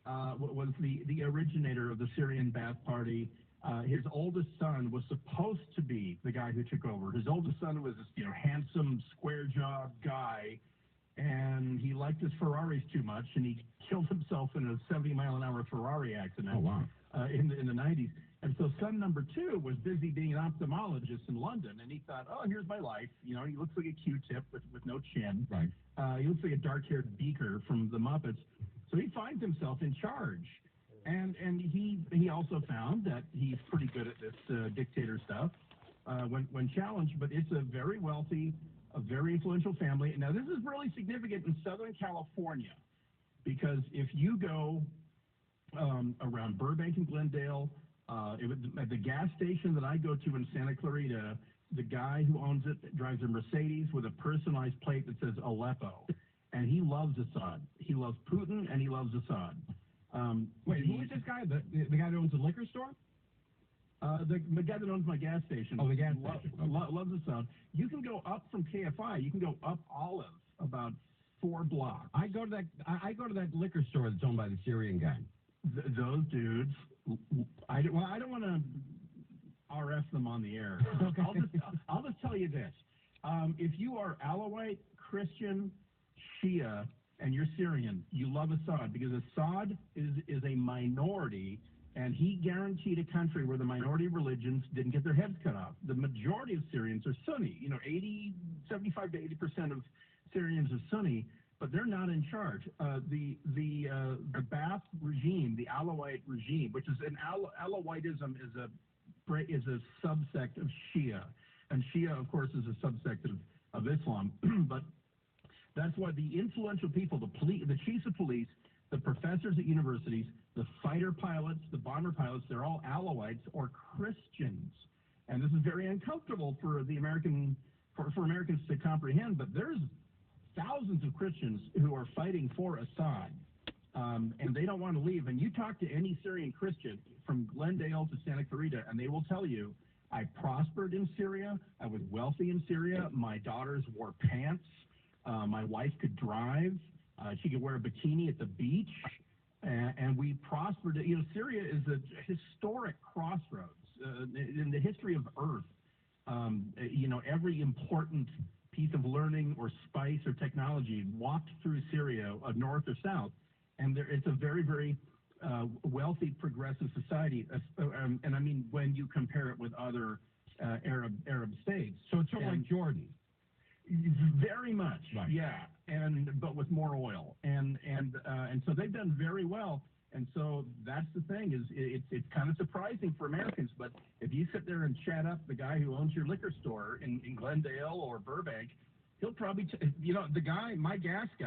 was the originator of the Syrian Bath Party. His oldest son was supposed to be the guy who took over. His oldest son was this, handsome, square-jawed guy, and he liked his Ferraris too much, and he killed himself in a 70-mile-an-hour Ferrari accident. Oh, wow. In the 90s. And so son number two was busy being an ophthalmologist in London, and he thought, oh, here's my life. He looks like a Q-tip with no chin. Right. He looks like a dark-haired Beaker from the Muppets. So he finds himself in charge. And he also found that he's pretty good at this dictator stuff when challenged, but it's a very wealthy, a very influential family. Now, this is really significant in Southern California, because if you go around Burbank and Glendale, at the gas station that I go to in Santa Clarita, the guy who owns it drives a Mercedes with a personalized plate that says Aleppo, and he loves Assad. He loves Putin, and he loves Assad. Wait, who is this guy? The guy that owns the liquor store? The guy that owns my gas station. Oh, the gas station. Loves Assad. You can go up from KFI. You can go up Olive about 4 blocks. I go to that liquor store that's owned by the Syrian guy. Those dudes, I don't want to RF them on the air. Okay. I'll just tell you this. If you are Alawite, Christian, Shia, and you're Syrian, you love Assad, because Assad is a minority, and he guaranteed a country where the minority religions didn't get their heads cut off. The majority of Syrians are Sunni. 75 to 80% of Syrians are Sunni, but they're not in charge. The Ba'ath regime, the Alawite regime, which is Alawitism is a subsect of Shia, and Shia, of course, is a subsect of Islam. But that's why the influential people, the chiefs of police, the professors at universities, the fighter pilots, the bomber pilots, they're all Alawites or Christians, and this is very uncomfortable for Americans to comprehend. But there's thousands of Christians who are fighting for Assad, and they don't want to leave. And you talk to any Syrian Christian from Glendale to Santa Clarita, and they will tell you, I prospered in Syria, I was wealthy in Syria, my daughters wore pants, my wife could drive, she could wear a bikini at the beach, and we prospered. Syria is a historic crossroads in the history of Earth. Every important piece of learning or spice or technology walked through Syria, north or south, and it's a very, very wealthy, progressive society. And I mean, when you compare it with other Arab states, so it's sort of like Jordan. Very much, right. Yeah, but with more oil, and so they've done very well. And so that's the thing, is it's kind of surprising for Americans, but if you sit there and chat up the guy who owns your liquor store in Glendale or Burbank, he'll probably, the guy, my gas guy,